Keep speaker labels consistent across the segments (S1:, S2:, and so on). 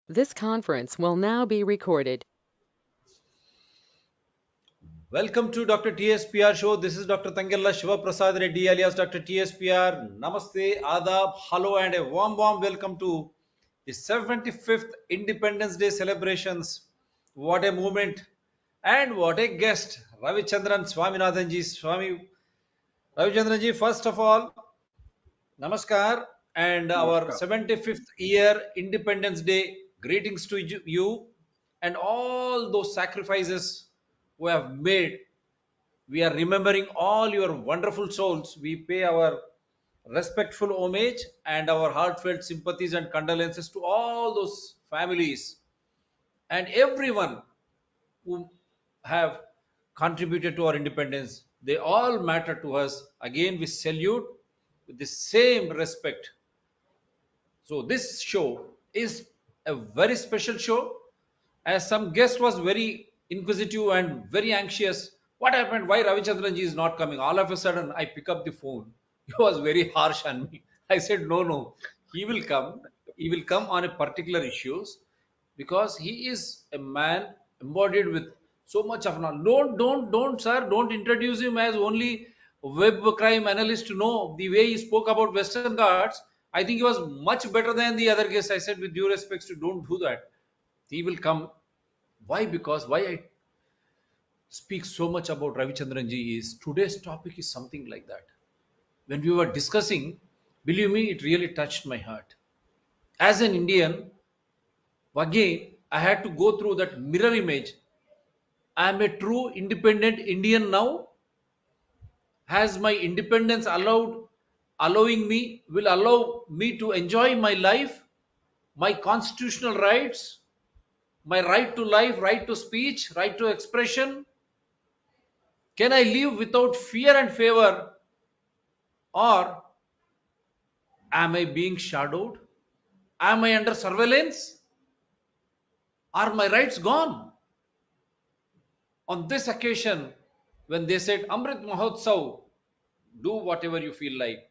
S1: This conference will now be recorded.
S2: Welcome to Dr. TSPR show. This is Dr. Tangella Shiva Prasad Reddy alias Dr. TSPR. Namaste, Adab, hello, and a warm welcome to the 75th Independence Day celebrations. What a moment and what a guest, Ravichandran Swaminathan ji. Ravichandran ji, first of all, Namaskar and our
S3: Namaskar.
S2: 75th year Independence Day greetings to you and all those sacrifices we have made. We are remembering all your wonderful souls. We pay our respectful homage and our heartfelt sympathies and condolences to all those families and everyone who have contributed to our independence. They all matter to us. Again, we salute with the same respect. So this show is a very special show. As some guest was very inquisitive and very anxious. What happened? Why Ravichandran ji is not coming? All of a sudden, I pick up the phone. He was very harsh on me. I said, no, he will come. He will come on a particular issues because he is a man embodied with so much of knowledge. Don't, sir, don't introduce him as only web crime analyst. No, the way he spoke about Western Ghats, I think he was much better than the other guests. I said, with due respects, to don't do that. He will come. Why? Because why I speak so much about Ravichandran ji is today's topic is something like that. When we were discussing, believe me, it really touched my heart. As an Indian, again, I had to go through that mirror image. I am a true independent Indian now. Has my independence allowing me, will allow me to enjoy my life, my constitutional rights, my right to life, right to speech, right to expression? Can I live without fear and favor, or am I being shadowed? Am I under surveillance? Are my rights gone? On this occasion, when they said Amrit Mahotsav, do whatever you feel like.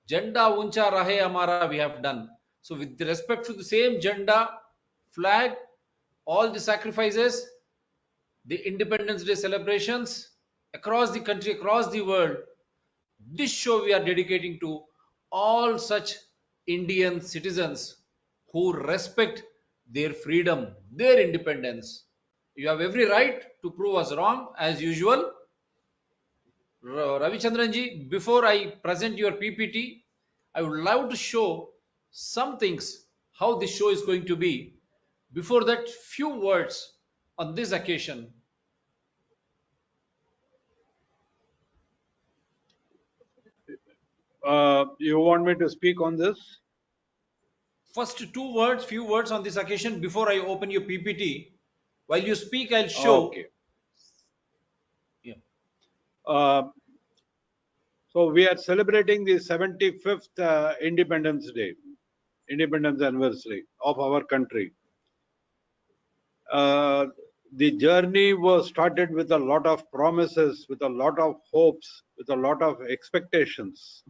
S2: Janda uncha rahe amara, we have done. So with respect to the same janda, flag, all the sacrifices, the Independence Day celebrations across the country, across the world, this show we are dedicating to all such Indian citizens who respect their freedom, their independence. You have every right to prove us wrong as usual. Ravichandran ji, before I present your PPT, I would love to show some things how this show is going to be. Before that, few words on this occasion.
S3: You want me to speak on this?
S2: First, few words on this occasion before I open your PPT. While you speak, I'll show.
S3: Okay.
S2: Yeah.
S3: Uh, so we are celebrating the 75th Independence Day, Independence anniversary of our country. The journey was started with a lot of promises, with a lot of hopes, with a lot of expectations.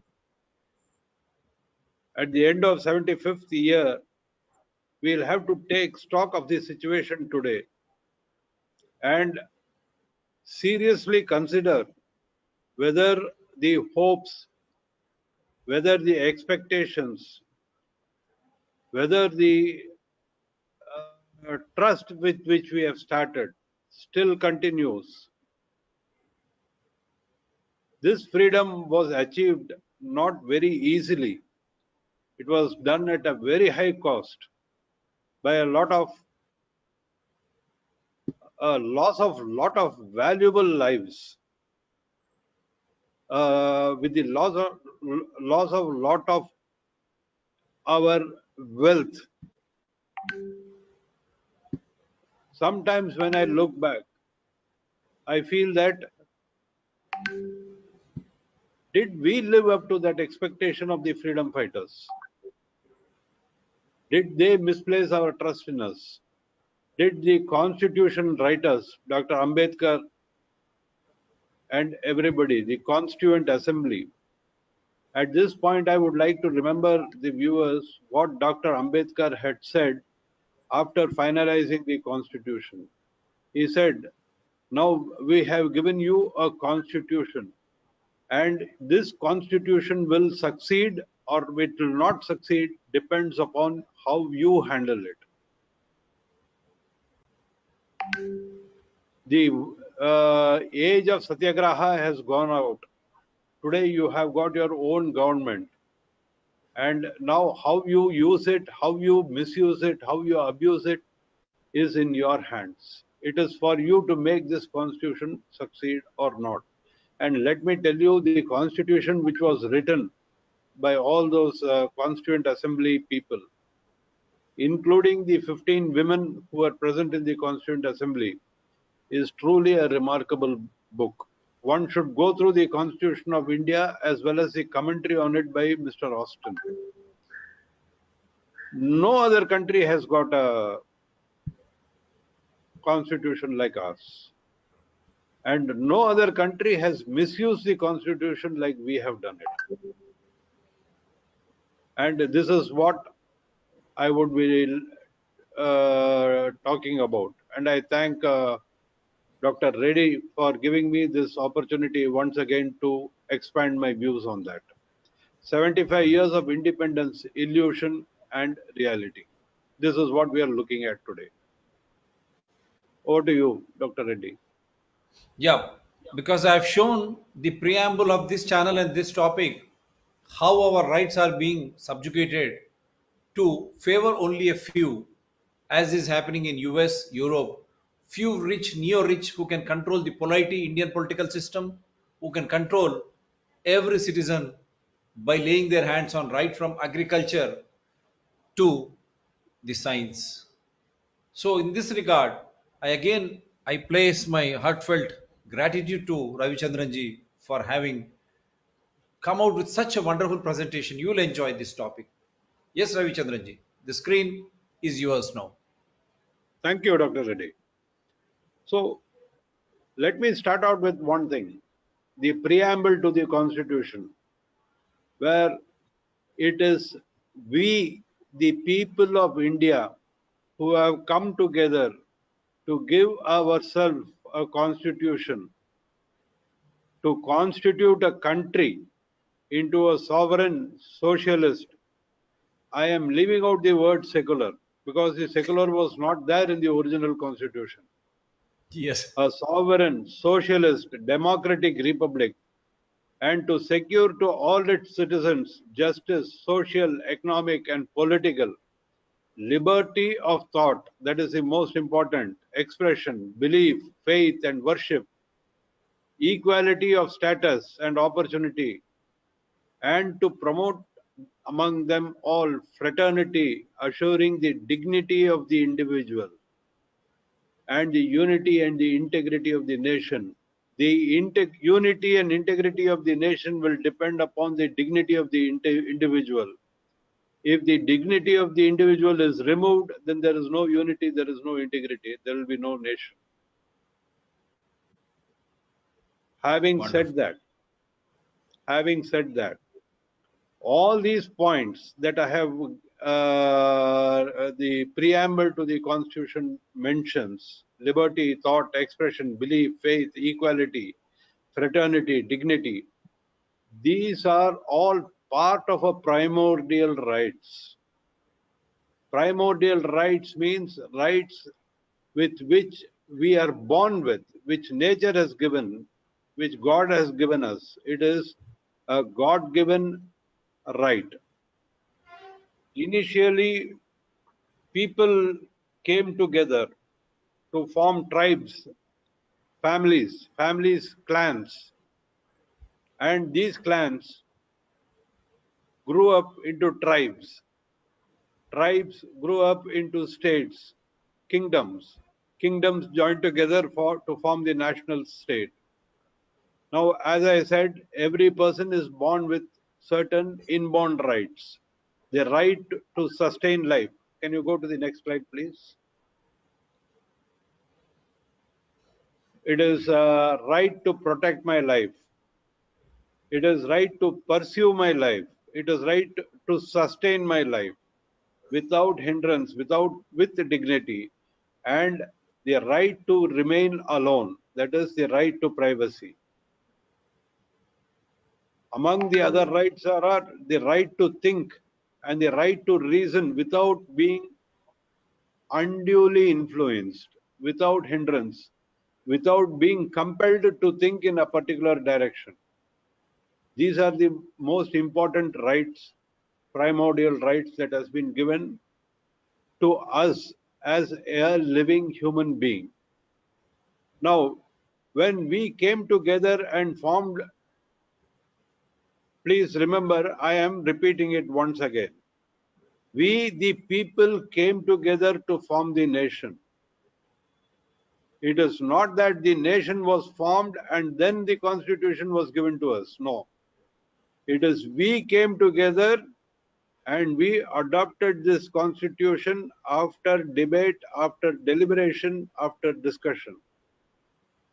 S3: At the end of 75th year, we'll have to take stock of the situation today and seriously consider whether the hopes, whether the expectations, whether the trust with which we have started still continues. This freedom was achieved not very easily. It was done at a very high cost by a lot of loss of valuable lives, with the loss of lot of our wealth. Sometimes when I look back, I feel that did we live up to that expectation of the freedom fighters? Did they misplace our trust in us? Did the constitution writers, Dr. Ambedkar and everybody, the Constituent Assembly? At this point, I would like to remember the viewers what Dr. Ambedkar had said after finalizing the constitution. He said, now we have given you a constitution, and this constitution will succeed or it will not succeed depends upon how you handle it. The age of satyagraha has gone out. Today you have got your own government, and now how you use it, how you misuse it, how you abuse it is in your hands. It is for you to make this constitution succeed or not. And let me tell you, the constitution which was written by all those constituent assembly people, including the 15 women who are present in the constituent assembly, is truly a remarkable book. One should go through the Constitution of India as well as the commentary on it by Mr. Austin. No other country has got a constitution like ours. And no other country has misused the constitution like we have done it. And this is what I would be talking about. And I thank Dr. Reddy for giving me this opportunity once again to expand my views on that. 75 years of independence, illusion and reality. This is what we are looking at today. Over to you, Dr. Reddy.
S2: Yeah, because I've shown the preamble of this channel and this topic, how our rights are being subjugated to favor only a few, as is happening in US, Europe. Few rich, neo-rich who can control the polity Indian political system, who can control every citizen by laying their hands on right from agriculture to the science. So in this regard, I place my heartfelt gratitude to Ravichandran-ji for having come out with such a wonderful presentation. You will enjoy this topic. Yes, Ravichandran-ji, the screen is yours now.
S3: Thank you, Dr. Reddy. So let me start out with one thing, the preamble to the Constitution, where it is we, the people of India, who have come together to give ourselves a constitution, to constitute a country into a sovereign socialist. I am leaving out the word secular because the secular was not there in the original constitution.
S2: Yes.
S3: A sovereign socialist democratic republic, and to secure to all its citizens justice, social, economic and political, liberty of thought, that is the most important, expression, belief, faith and worship, equality of status and opportunity, and to promote among them all fraternity, assuring the dignity of the individual and the unity and the integrity of the nation. The unity and integrity of the nation will depend upon the dignity of the individual. If the dignity of the individual is removed, then there is no unity, there is no integrity, there will be no nation. Having
S2: Wonderful.
S3: said that, all these points that I have, the preamble to the Constitution mentions, liberty, thought, expression, belief, faith, equality, fraternity, dignity, these are all part of a primordial rights. Primordial rights means rights with which we are born with, which nature has given, which God has given us. It is a God-given right. Initially, people came together to form tribes, families, clans, and these clans grew up into tribes. Tribes grew up into states, kingdoms. Kingdoms joined together to form the national state. Now, as I said, every person is born with certain inborn rights. The right to sustain life. Can you go to the next slide, please? It is a right to protect my life. It is right to pursue my life. It is right to sustain my life. without hindrance, with dignity, and the right to remain alone, that is the right to privacy. Among the other rights are the right to think and the right to reason without being unduly influenced, without hindrance, without being compelled to think in a particular direction. These are the most important rights, primordial rights that has been given to us as a living human being. Now, when we came together and formed, please remember, I am repeating it once again. We, the people, came together to form the nation. It is not that the nation was formed and then the constitution was given to us. No. It is we came together and we adopted this constitution after debate, after deliberation, after discussion.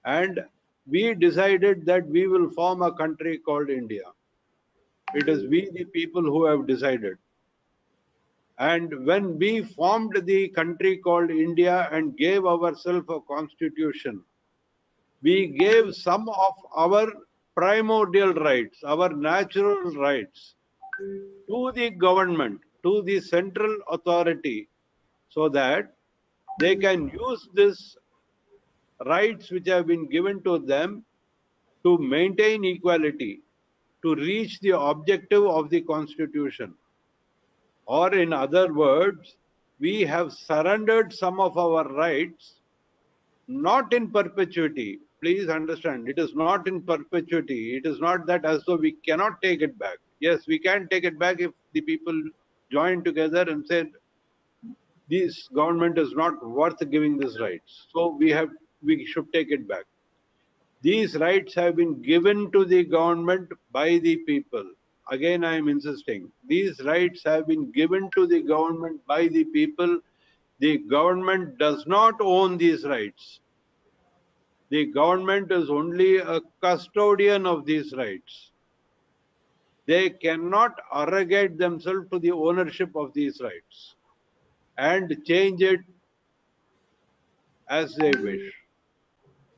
S3: And we decided that we will form a country called India. It is we, the people, who have decided. And when we formed the country called India and gave ourselves a constitution, we gave some of our primordial rights, our natural rights, to the government, to the central authority, so that they can use these rights which have been given to them to maintain equality, to reach the objective of the constitution. Or in other words, we have surrendered some of our rights, not in perpetuity. Please understand, it is not in perpetuity. It is not that as though we cannot take it back. Yes, we can take it back if the people join together and said, this government is not worth giving these rights. So we should take it back. These rights have been given to the government by the people. Again, I am insisting, these rights have been given to the government by the people. The government does not own these rights. The government is only a custodian of these rights. They cannot arrogate themselves to the ownership of these rights and change it as they wish.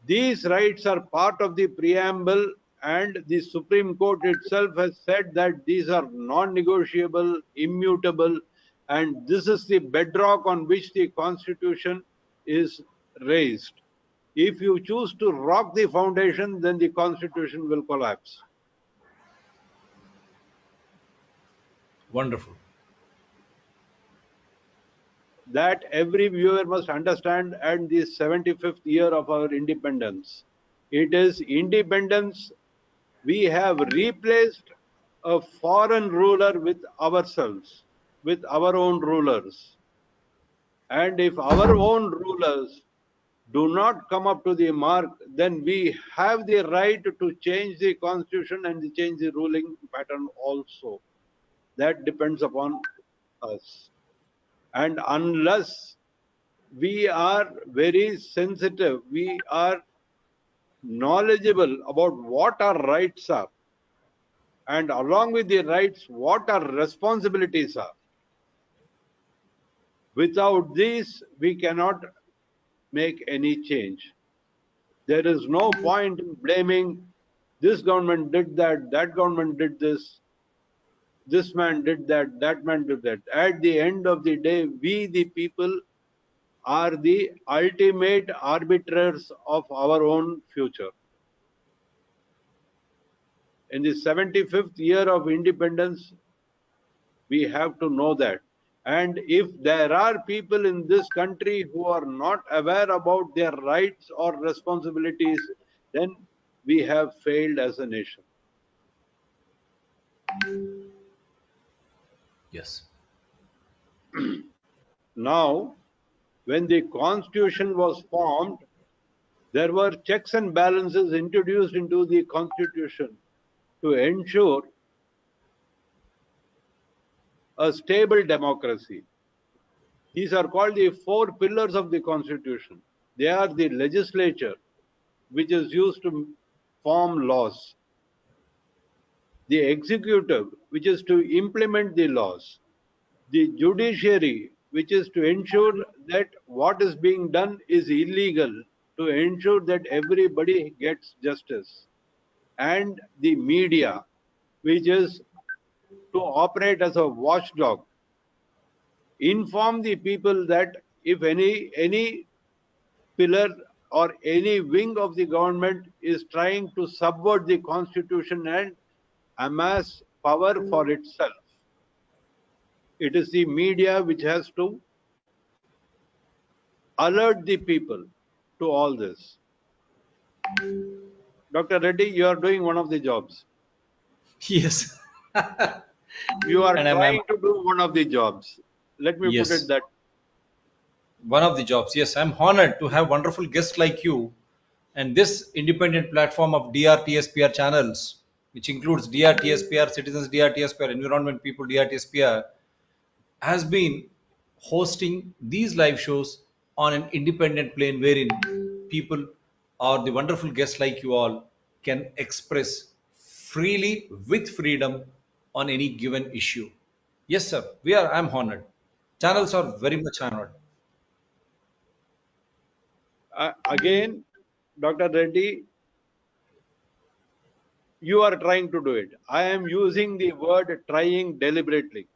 S3: These rights are part of the preamble, and the Supreme Court itself has said that these are non-negotiable, immutable, and this is the bedrock on which the Constitution is raised. If you choose to rock the foundation, then the Constitution will collapse.
S2: Wonderful.
S3: That every viewer must understand at the 75th year of our independence. It is independence. We have replaced a foreign ruler with ourselves, with our own rulers. And if our own rulers do not come up to the mark, then we have the right to change the constitution and to change the ruling pattern also. That depends upon us. And unless we are very sensitive, we are knowledgeable about what our rights are, and along with the rights, what our responsibilities are. Without these, we cannot make any change. There is no point in blaming this government did that, that government did this man did that, that man did that. At the end of the day, we, the people, are the ultimate arbiters of our own future. In the 75th year of independence, we have to know that. And if there are people in this country who are not aware about their rights or responsibilities, then we have failed as a nation.
S2: Yes.
S3: Now, when the constitution was formed, there were checks and balances introduced into the constitution to ensure a stable democracy. These are called the four pillars of the constitution. They are the legislature, which is used to form laws, the executive, which is to implement the laws, The judiciary, which is to ensure that what is being done is illegal, to ensure that everybody gets justice, and the media, which is to operate as a watchdog, inform the people that if any pillar or any wing of the government is trying to subvert the constitution and amass power for itself, it is the media which has to alert the people to all this. Dr. Reddy, you are doing one of the jobs.
S2: Yes.
S3: You are
S2: I'm
S3: trying to do one of the jobs. Let me put it
S2: yes,
S3: that.
S2: one of the jobs. Yes, I'm honored to have wonderful guests like you and this independent platform of DRTSPR channels, which includes DRTSPR, Citizens DRTSPR, Environment People DRTSPR, has been hosting these live shows on an independent plane wherein people or the wonderful guests like you all can express freely with freedom on any given issue. Yes, sir. I'm honored.
S3: Uh,
S2: Channels are very much honored.
S3: Again, Dr. Reddy, you are trying to do it. I am using the word trying deliberately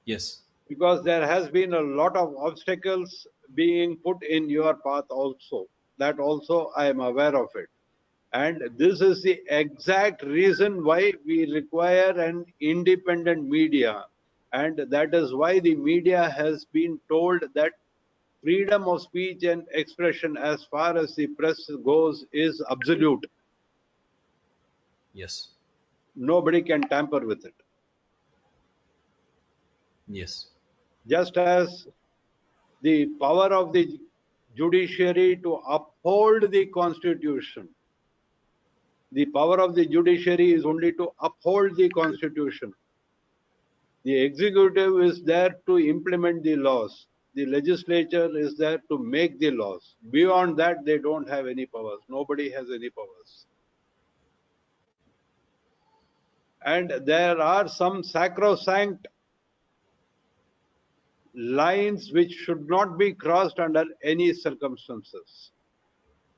S2: Yes.
S3: because there has been a lot of obstacles being put in your path also. That also I am aware of it. And this is the exact reason why we require an independent media. And that is why the media has been told that freedom of speech and expression as far as the press goes is absolute.
S2: Yes.
S3: Nobody can tamper with it.
S2: Yes.
S3: Just as the power of the judiciary to uphold the constitution, the power of the judiciary is only to uphold the constitution. The executive is there to implement the laws. The legislature is there to make the laws. Beyond that, they don't have any powers. Nobody has any powers. And there are some sacrosanct lines which should not be crossed under any circumstances.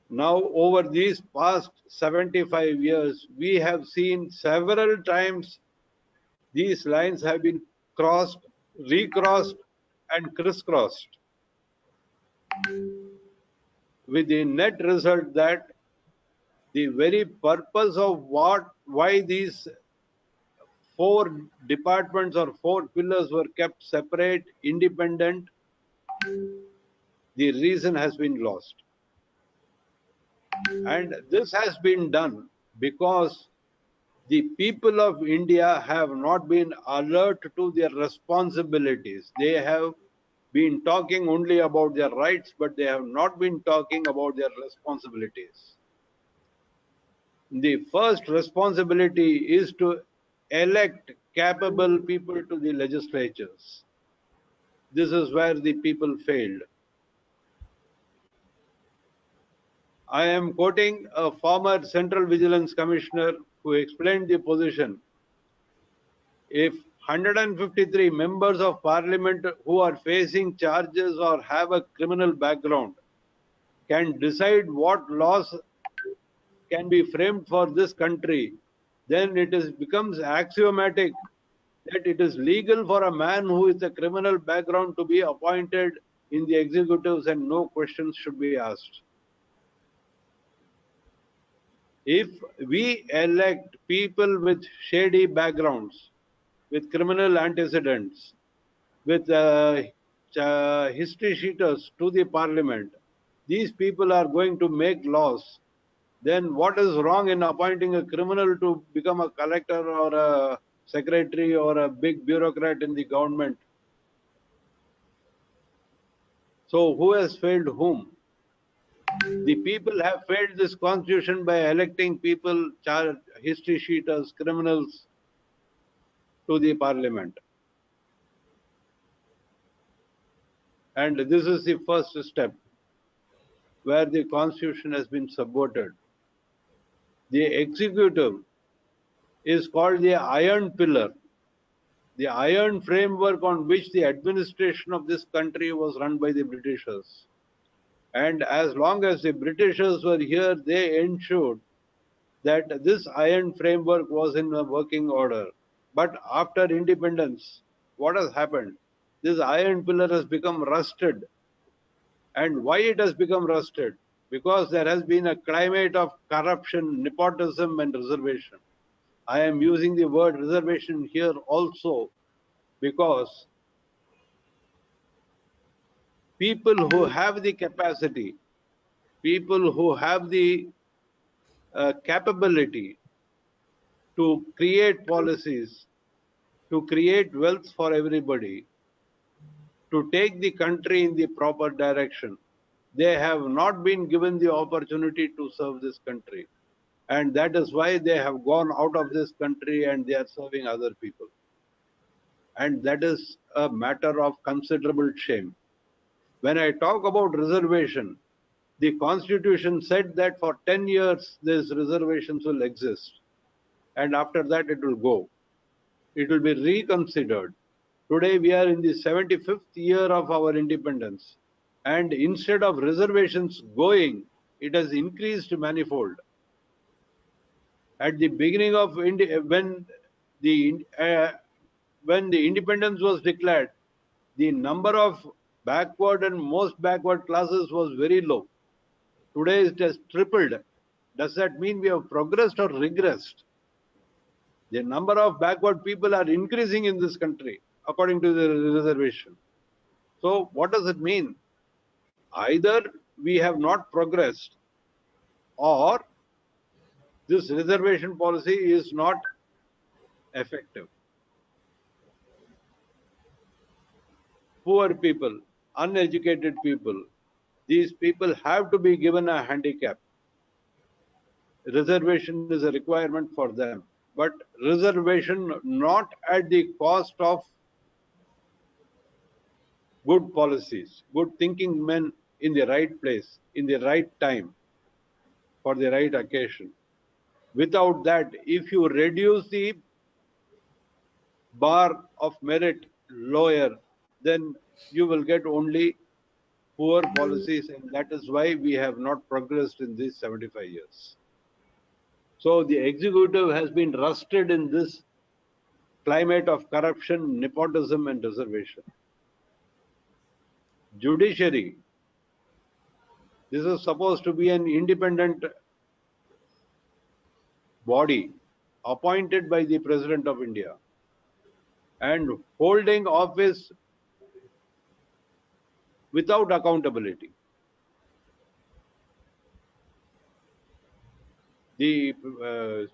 S3: Now, over these past 75 years, we have seen several times these lines have been crossed, recrossed, and crisscrossed, with the net result that the very purpose of why these four departments or four pillars were kept separate, independent, the reason has been lost. And this has been done because the people of India have not been alert to their responsibilities. They have been talking only about their rights, but they have not been talking about their responsibilities. The first responsibility is to elect capable people to the legislatures. This is where the people failed. I am quoting a former Central Vigilance Commissioner who explained the position. If 153 members of parliament who are facing charges or have a criminal background can decide what laws can be framed for this country, then it becomes axiomatic that it is legal for a man who is a criminal background to be appointed in the executives and no questions should be asked. If we elect people with shady backgrounds, with criminal antecedents, with history sheeters to the parliament, these people are going to make laws. Then what is wrong in appointing a criminal to become a collector or a secretary or a big bureaucrat in the government? So who has failed whom? The people have failed this constitution by electing people, history sheeters, criminals to the parliament. And this is the first step where the constitution has been subverted. The executive is called the iron pillar. the iron framework on which the administration of this country was run by the Britishers. And as long as the Britishers were here, they ensured that this iron framework was in a working order. But after independence, what has happened? This iron pillar has become rusted. And why it has become rusted? Because there has been a climate of corruption, nepotism, and reservation. I am using the word reservation here also because people who have the capacity, people who have the capability to create policies, to create wealth for everybody, to take the country in the proper direction, they have not been given the opportunity to serve this country. And that is why they have gone out of this country and they are serving other people. And that is a matter of considerable shame. When I talk about reservation, the constitution said that for 10 years these reservations will exist. And after that it will go. It will be reconsidered. Today we are in the 75th year of our independence. And instead of reservations going, it has increased manifold. At the beginning of when the independence was declared, the number of backward and most backward classes was very low. Today it has tripled. Does that mean we have progressed or regressed? The number of backward people are increasing in this country according to the reservation. So what does it mean? Either we have not progressed or this reservation policy is not effective. Poor people, uneducated people, these people have to be given a handicap. Reservation is a requirement for them, but reservation not at the cost of good policies, good thinking men in the right place, in the right time, for the right occasion. Without that, if you reduce the bar of merit lower, then you will get only poor policies, and that is why we have not progressed in these 75 years. So the executive has been rusted in this climate of corruption, nepotism, and reservation. Judiciary, this is supposed to be an independent body appointed by the President of India and holding office without accountability. The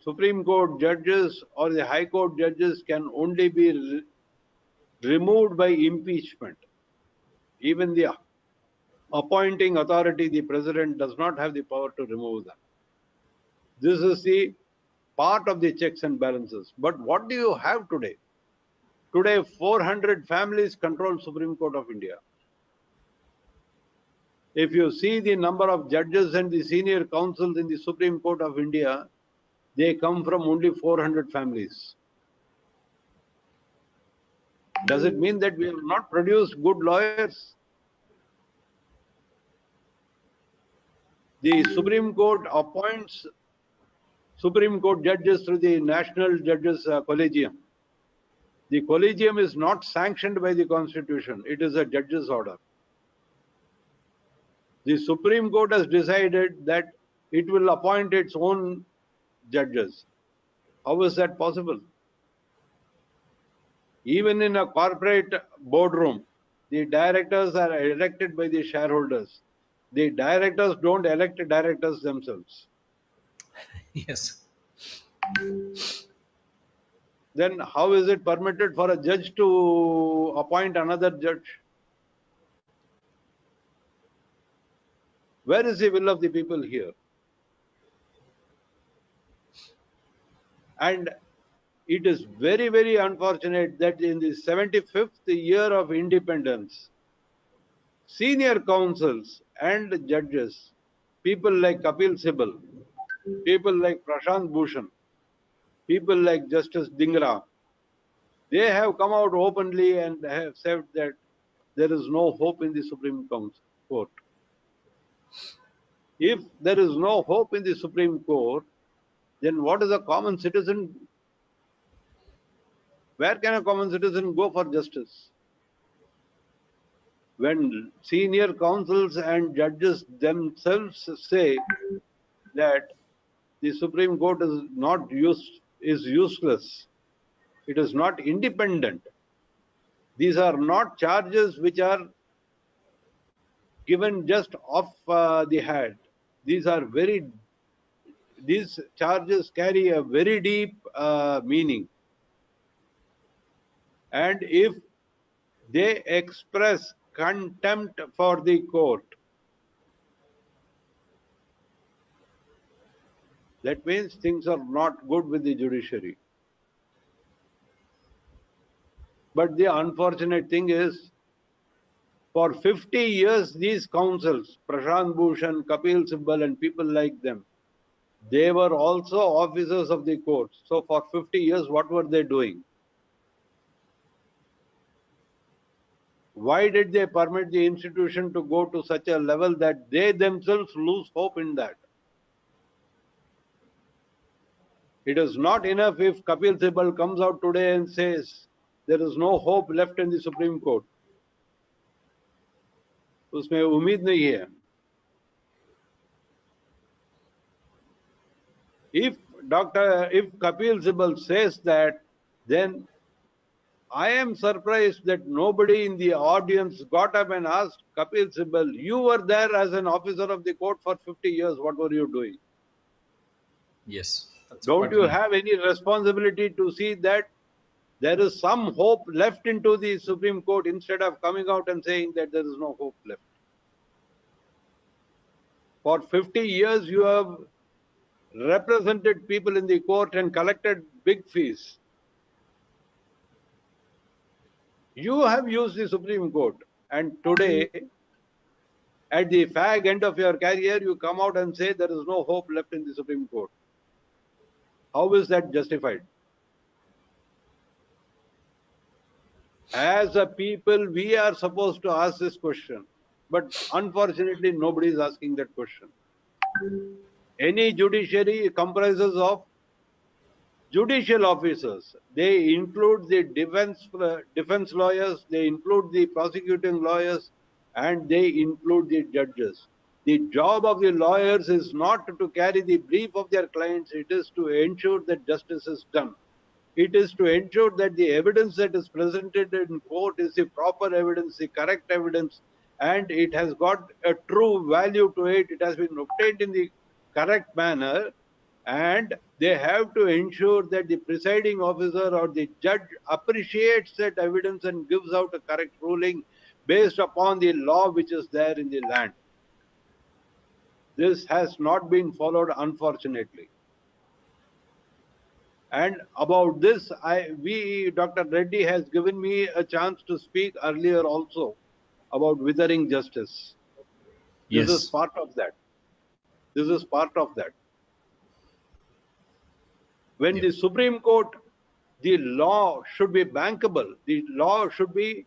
S3: Supreme Court judges or the High Court judges can only be removed by impeachment. Even the appointing authority, the President, does not have the power to remove them. This is the part of the checks and balances. But what do you have today? Today, 400 families control Supreme Court of India. If you see the number of judges and the senior counsels in the Supreme Court of India, they come from only 400 families. Does it mean that we have not produced good lawyers? The Supreme Court appoints Supreme Court judges through the National Judges Collegium. The Collegium is not sanctioned by the Constitution. It is a judge's order. The Supreme Court has decided that it will appoint its own judges. How is that possible? Even in a corporate boardroom, the directors are elected by the shareholders. The directors don't elect directors themselves.
S2: Yes.
S3: Then how is it permitted for a judge to appoint another judge? Where is the will of the people here? And it is very, very unfortunate that in the 75th year of independence, senior counsels and judges, people like Kapil Sibal, people like Prashant Bhushan, people like Justice Dhingra, They have come out openly and have said that there is no hope in the Supreme Court. If there is no hope in the Supreme Court, then what is a common citizen? Where can a common citizen go for justice? When senior counsels and judges themselves say that the Supreme Court is useless, it is not independent. These are not charges which are given just off the head. These are these charges carry a very deep meaning. And if they express contempt for the court, that means things are not good with the judiciary. But the unfortunate thing is, for 50 years, these councils, Prashant Bhushan, Kapil Sibal, and people like them, they were also officers of the courts. So for 50 years, what were they doing? Why did they permit the institution to go to such a level that they themselves lose hope in that? It is not enough if Kapil Sibal comes out today and says there is no hope left in the Supreme Court. उसमें उम्मीद नहीं है. If Kapil Sibal says that, then I am surprised that nobody in the audience got up and asked Kapil Sibal, you were there as an officer of the court for 50 years, what were you doing?
S2: Yes.
S3: Don't you have any responsibility to see that there is some hope left into the Supreme Court instead of coming out and saying that there is no hope left? For 50 years, you have represented people in the court and collected big fees. You have used the Supreme Court, and today, at the fag end of your career, you come out and say there is no hope left in the Supreme Court. How is that justified? As a people, we are supposed to ask this question, but unfortunately, nobody is asking that question. Any judiciary comprises of judicial officers. They include the defense lawyers, they include the prosecuting lawyers, and they include the judges. The job of the lawyers is not to carry the brief of their clients, it is to ensure that justice is done. It is to ensure that the evidence that is presented in court is the proper evidence, the correct evidence, and it has got a true value to it. It has been obtained in the correct manner, and they have to ensure that the presiding officer or the judge appreciates that evidence and gives out a correct ruling based upon the law which is there in the land. This has not been followed, unfortunately. And about this, Dr. Reddy has given me a chance to speak earlier also about withering justice.
S2: Yes.
S3: This is part of that. This is part of that. When the Supreme Court, the law should be bankable. The law should be,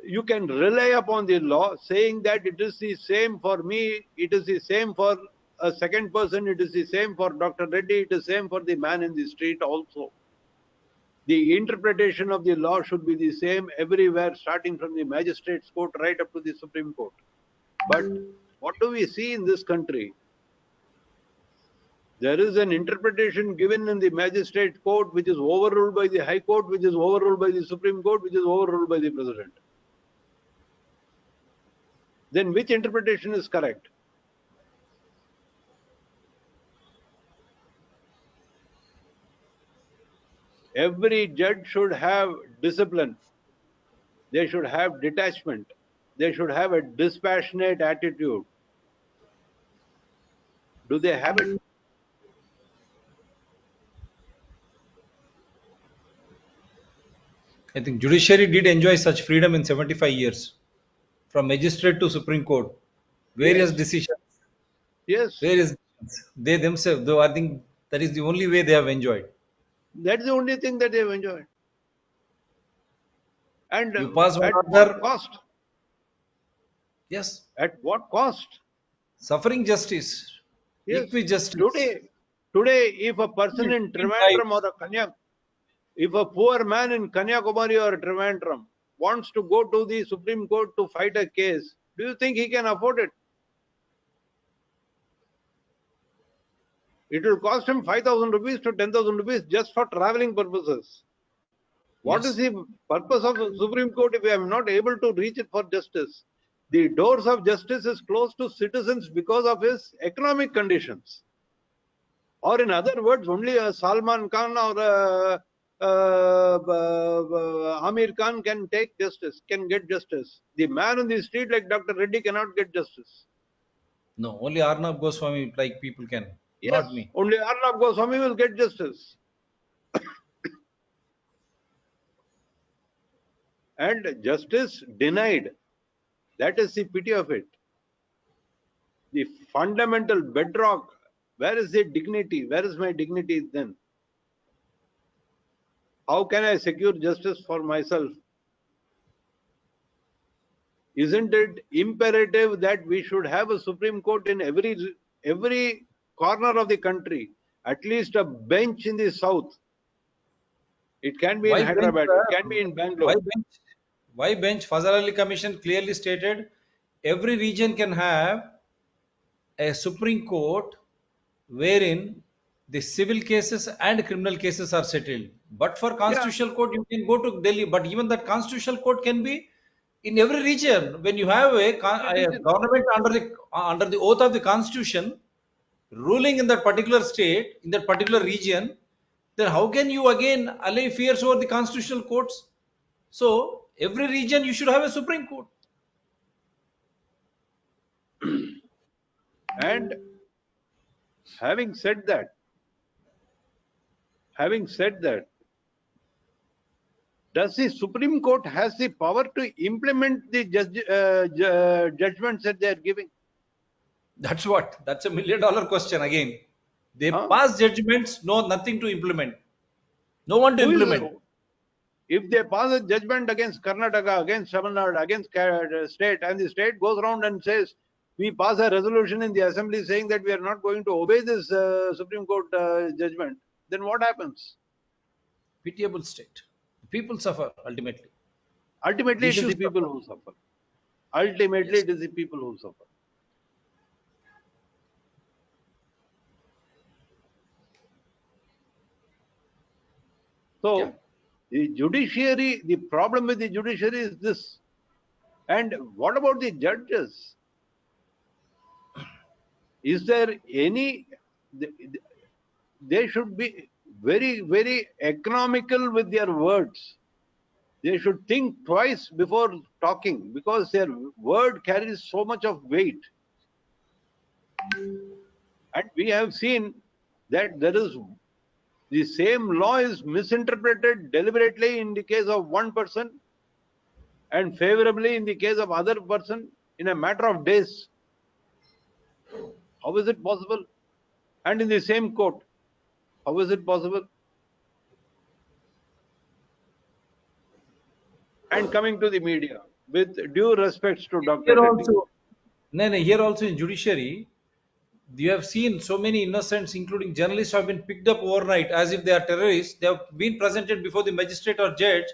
S3: you can rely upon the law saying that it is the same for me, it is the same for a second person, it is the same for Dr. Reddy, it is the same for the man in the street also. The interpretation of the law should be the same everywhere, starting from the magistrate's court right up to the Supreme Court. But what do we see in this country? There is an interpretation given in the magistrate court which is overruled by the High Court, which is overruled by the Supreme Court, which is overruled by the President. Then which interpretation is correct? Every judge should have discipline. They should have detachment. They should have a dispassionate attitude. Do they have it?
S2: I think judiciary did enjoy such freedom in 75 years, from magistrate to Supreme Court. Various decisions.
S3: Yes.
S2: Various decisions. They themselves, though, I think that is the only way they have enjoyed.
S3: That's the only thing that they've enjoyed. And
S2: You pass one
S3: at what
S2: order,
S3: cost?
S2: yes,
S3: At what cost?
S2: suffering justice,
S3: Yes.
S2: equijustice.
S3: Today, if a person in
S2: Human rights.
S3: Trivandrum or a if a poor man in Kanyakumari or Trivandrum wants to go to the Supreme Court to fight a case, do you think he can afford it? It will cost him 5,000 rupees to 10,000 rupees just for traveling purposes. What is
S2: Yes.
S3: the purpose of the Supreme Court if we are not able to reach it for justice? The doors of justice is closed to citizens because of his economic conditions. Or in other words, only a Salman Khan or Amir Khan can take justice, can get justice. The man on the street like Dr. Reddy cannot get justice.
S2: No, only Arnab Goswami like people can,
S3: Yes,
S2: not me.
S3: only Arnab Goswami will get justice. And justice denied. That is the pity of it. The fundamental bedrock. Where is the dignity? Where is my dignity then? How can I secure justice for myself? Isn't it imperative that we should have a Supreme Court in every corner of the country? At least a bench in the south. It can be in
S2: Why bench,
S3: Hyderabad. It
S2: sir?
S3: can be in
S2: Why
S3: Bangalore.
S2: bench? Why bench? Fazal Ali Commission clearly stated every region can have a Supreme Court wherein the civil cases and criminal cases are settled. But for
S3: Yeah,
S2: constitutional court, you can go to Delhi. But even that constitutional court can be in every region. When you have
S3: every
S2: a
S3: region.
S2: government under the oath of the constitution ruling in that particular state, in that particular region, then how can you again allay fears over the constitutional courts? So every region you should have a Supreme Court.
S3: And having said that, having said that, does the Supreme Court has the power to implement the judgments that they are giving?
S2: That's what. That's $1 million question again. They
S3: Huh?
S2: pass judgments, no nothing to implement. No one to
S3: Who is
S2: implement.
S3: if they pass a judgment against Karnataka, against Tamil Nadu, against state, and the state goes around and says, we pass a resolution in the assembly saying that we are not going to obey this Supreme Court judgment, then what happens?
S2: Pitiable state. People suffer ultimately. The
S3: Ultimately, it is
S2: issues
S3: the people
S2: suffer.
S3: who suffer. Ultimately,
S2: Yes.
S3: it is the people who suffer.
S2: Yeah.
S3: So, the judiciary, the problem with the judiciary is this. And what about the judges? Is there any, they should be very, very economical with their words. They should think twice before talking because their word carries so much of weight. And we have seen that there is the same law is misinterpreted deliberately in the case of one person and favorably in the case of other person in a matter of days. How is it possible? And in the same court, how is it possible? And coming to the media, with due respects to Dr.
S2: Here
S3: Reddy,
S2: also, no, no, here also in judiciary, you have seen so many innocents, including journalists, have been picked up overnight as if they are terrorists. They have been presented before the magistrate or judge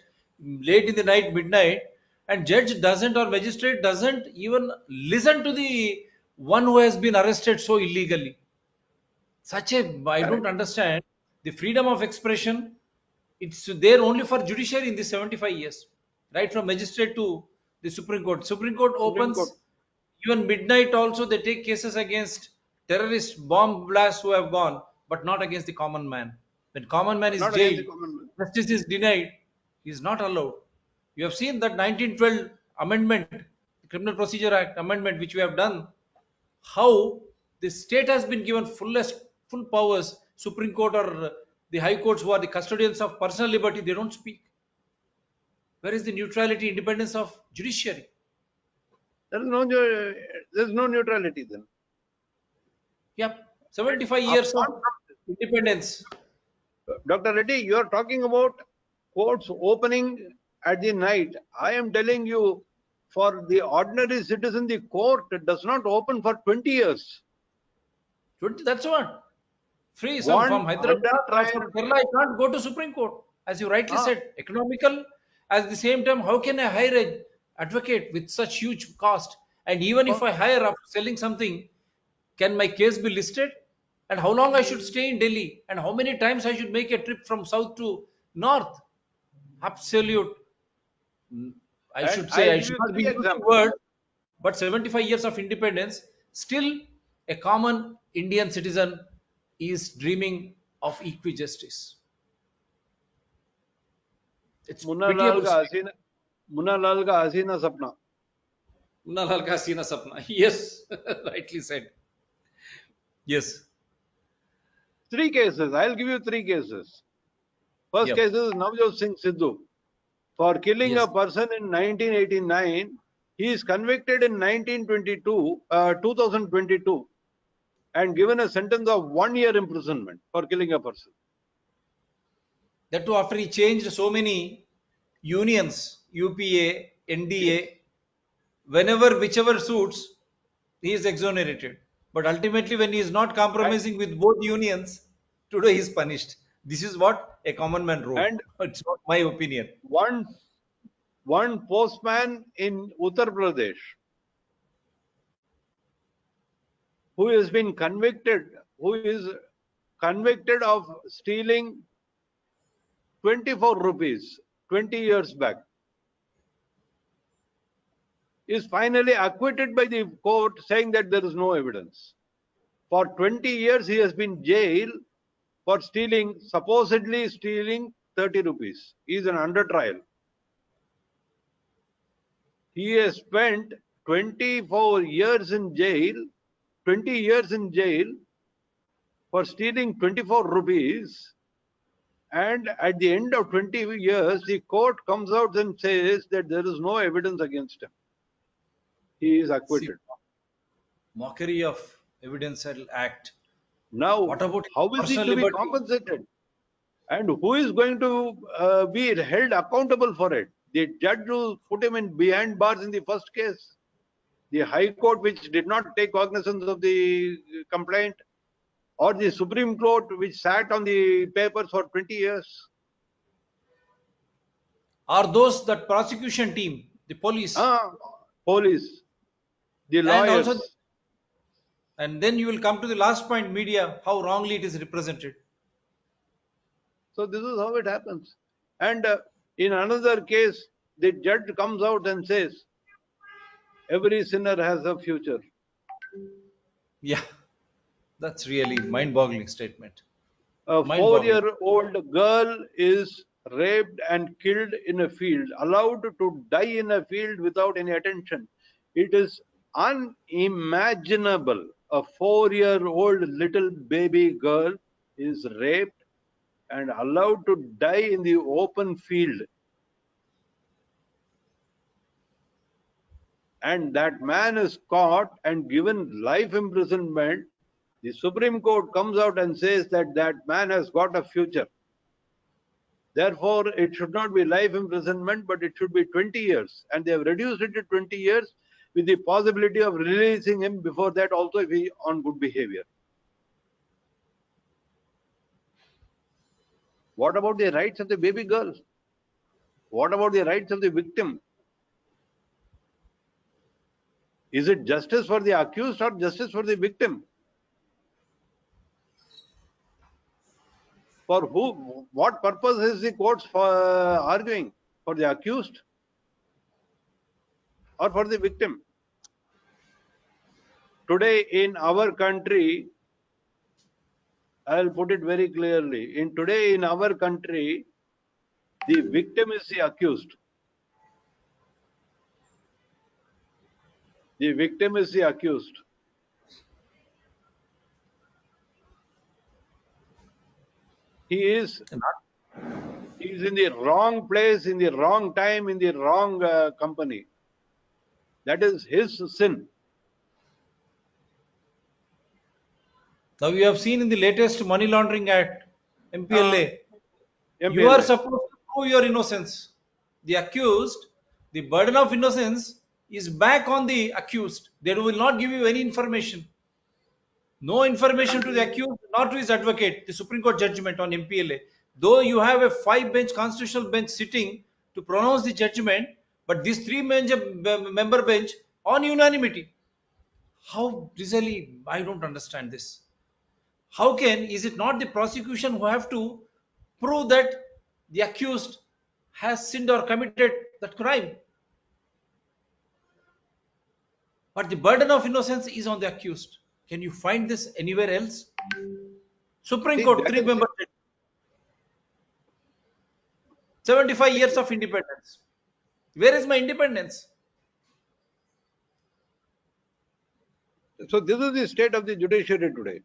S2: late in the night, midnight, and judge doesn't or magistrate doesn't even listen to the one who has been arrested so illegally. Such a, I don't
S3: correct,
S2: understand the freedom of expression. It's there only for judiciary in the 75 years, right from magistrate to the Supreme Court. Supreme Court
S3: Supreme Court,
S2: opens even midnight also. They take cases against terrorist bomb blasts who have gone, but not against the common man. When common man is
S3: not against the
S2: jailed,
S3: common man.
S2: justice is denied. He is not allowed. You have seen that 1912 amendment, the Criminal Procedure Act amendment, which we have done, how the state has been given full powers. Supreme Court or the high courts who are the custodians of personal liberty, they don't speak. Where is the neutrality, independence of judiciary?
S3: There's no neutrality then.
S2: Yep, 75
S3: Apart
S2: years of
S3: from
S2: independence.
S3: Dr. Reddy, you are talking about courts opening at the night. I am telling you, for the ordinary citizen, the court does not open for 20 years.
S2: 20, that's what. Free, some
S3: One
S2: from
S3: under
S2: Hyderabad or
S3: trial.
S2: from Kerala, I can't go to Supreme Court. As you rightly
S3: Ah,
S2: said, economical. At the same time, how can I hire a advocate with such huge cost? And even if
S3: oh,
S2: I hire after selling something, can my case be listed? And how long I should stay in Delhi? And how many times I should make a trip from south to north? Absolute. I
S3: and
S2: should say,
S3: I'll
S2: I
S3: give
S2: should
S3: you
S2: not be
S3: three
S2: using
S3: examples.
S2: word, but 75 years of independence, still a common Indian citizen is dreaming of equijustice. It's
S3: Munna Lal
S2: pitiable
S3: का
S2: state.
S3: हसीना मुन्ना लाल का हसीना सपना.
S2: Munna Lal ka Hasina Sapna. Yes, rightly said. Yes.
S3: Three cases. I'll give you three cases. First case
S2: Yep.
S3: is Navjot Singh Sidhu. For killing a
S2: Yes.
S3: person in 1989, he is convicted in 2022, and given a sentence of 1 year imprisonment for killing a person.
S2: That too, after he changed so many unions, UPA,
S3: Yes.
S2: NDA, whenever, whichever suits, he is exonerated. But ultimately, when he is not
S3: And,
S2: compromising with both unions, today he is punished. This is what a common man wrote.
S3: and
S2: It's not my opinion.
S3: one one postman in Uttar Pradesh who has been convicted, who is convicted of stealing 24 rupees 20 years back, is finally acquitted by the court, saying that there is no evidence. For 20 years, he has been jailed for stealing, supposedly stealing 30 rupees. He is under trial. He has spent 24 years in jail, 20 years in jail for stealing 24 rupees. And at the end of 20 years, the court comes out and says that there is no evidence against him. He is
S2: See,
S3: acquitted.
S2: mockery of Evidence Act. What
S3: Now,
S2: about
S3: how is he
S2: personal
S3: to be
S2: liberty?
S3: compensated? And who is going to be held accountable for it? The judge who put him in behind bars in the first case, the High Court which did not take cognizance of the complaint, or the Supreme Court which sat on the papers for 20 years.
S2: Are those that prosecution team, the police,
S3: Ah, police, the
S2: and also,
S3: lawyers.
S2: and then you will come to the last point, media, how wrongly it is represented.
S3: So this is how it happens. And in another case, the judge comes out and says, every sinner has a future.
S2: Yeah, that's really mind-boggling statement.
S3: A
S2: Mind-boggling.
S3: 4-year-old girl is raped and killed in a field, allowed to die in a field without any attention. It is unimaginable. A 4-year-old little baby girl is raped and allowed to die in the open field. And that man is caught and given life imprisonment. The Supreme Court comes out and says that that man has got a future. Therefore, it should not be life imprisonment, but it should be 20 years. And they have reduced it to 20 years with the possibility of releasing him before that also if he on good behavior. What about the rights of the baby girl? What about the rights of the victim? Is it justice for the accused or justice for the victim? For who? What purpose is the courts for arguing? For the accused or for the victim? Today in our country, I'll put it very clearly. Today in our country, the victim is the accused. The victim is the accused. He is in the wrong place, in the wrong time, in the wrong company. That is his sin.
S2: Now you have seen in the latest money laundering act,
S3: Uh,
S2: MPLA. You are
S3: MPLA.
S2: supposed to prove your innocence. The accused, the burden of innocence is back on the accused. They will not give you any information. No information to the accused, nor to his advocate, the Supreme Court judgment on MPLA. Though you have a five-bench constitutional bench sitting to pronounce the judgment, but this three-member bench on unanimity. How really, I don't understand this. How can, is it not the prosecution who have to prove that the accused has sinned or committed that crime? But the burden of innocence is on the accused. Can you find this anywhere else? Supreme
S3: See,
S2: Court,
S3: that
S2: three
S3: is,
S2: member, 75 years of independence. Where is my independence?
S3: so this is the state of the judiciary today.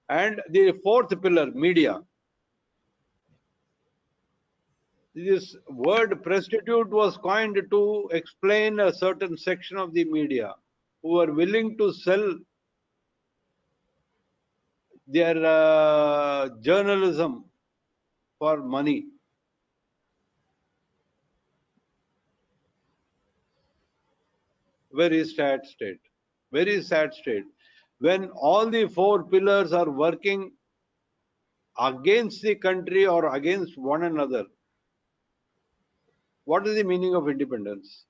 S3: And the fourth pillar, media. This word prostitute was coined to explain a certain section of the media who are willing to sell their journalism for money. Very sad state. Very sad state. When all the four pillars are working against the country or against one another, what is the meaning of independence?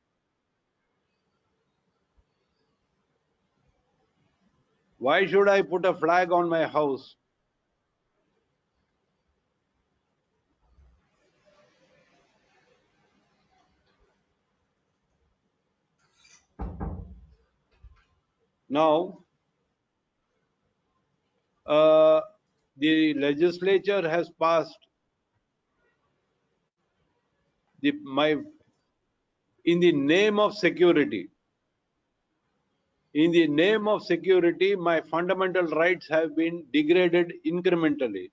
S3: Why should I put a flag on my house? Now, uh, the legislature has passed my in the name of security. In the name of security, my fundamental rights have been degraded incrementally.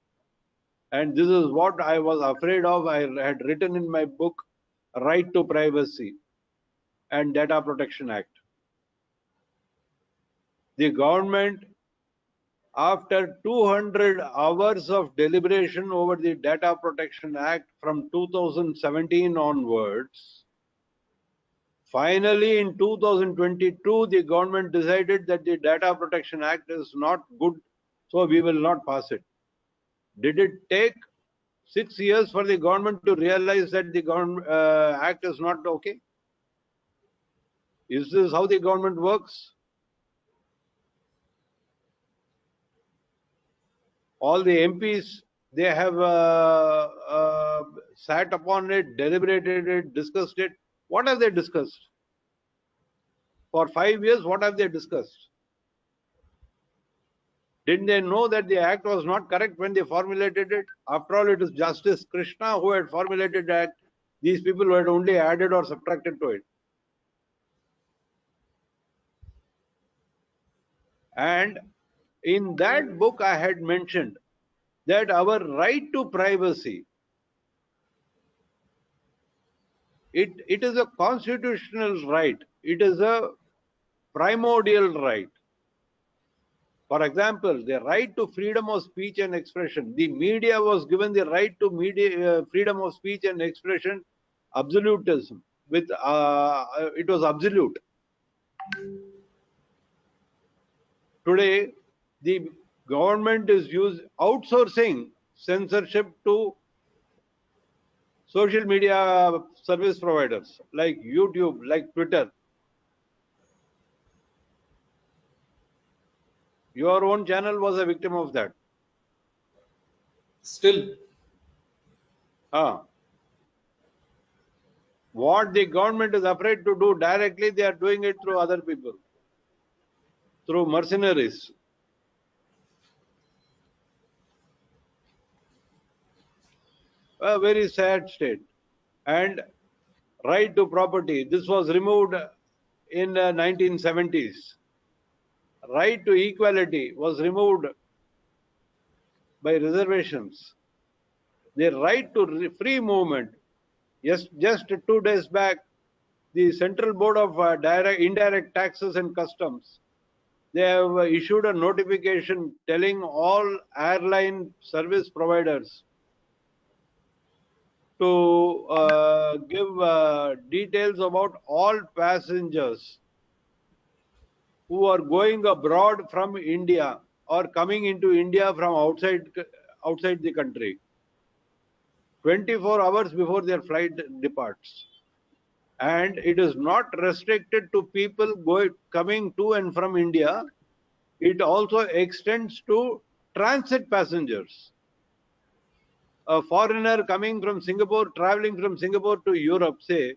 S3: And this is what I was afraid of. I had written in my book, Right to Privacy and Data Protection Act. The government, after 200 hours of deliberation over the Data Protection Act from 2017 onwards, finally in 2022, the government decided that the Data Protection Act is not good, so we will not pass it. Did it take 6 years for the government to realize that the government act is not okay? Is this how the government works? All the MPs, they have sat upon it, deliberated it, discussed it. What have they discussed? For 5 years, what have they discussed? Didn't they know that the act was not correct when they formulated it? After all, it is Justice Krishna who had formulated the act. These people had only added or subtracted to it. And in that book, I had mentioned that our right to privacy, it is a constitutional right. It is a primordial right. For example, the right to freedom of speech and expression. The media was given the right to freedom of speech and expression absolutism. It was absolute. Today, the government is outsourcing censorship to social media service providers like YouTube, like Twitter. Your own channel was a victim of that.
S2: Still,
S3: What the government is afraid to do directly, they are doing it through other people, through mercenaries. A very sad state. And right to property, this was removed in 1970s. Right to equality was removed by reservations. The right to free movement. Yes, just 2 days back, the Central Board of Indirect Taxes and Customs, they have issued a notification telling all airline service providers to give details about all passengers who are going abroad from India or coming into India from outside the country 24 hours before their flight departs. And it is not restricted to people coming to and from India. It also extends to transit passengers. A foreigner coming from Singapore, traveling from Singapore to Europe, say,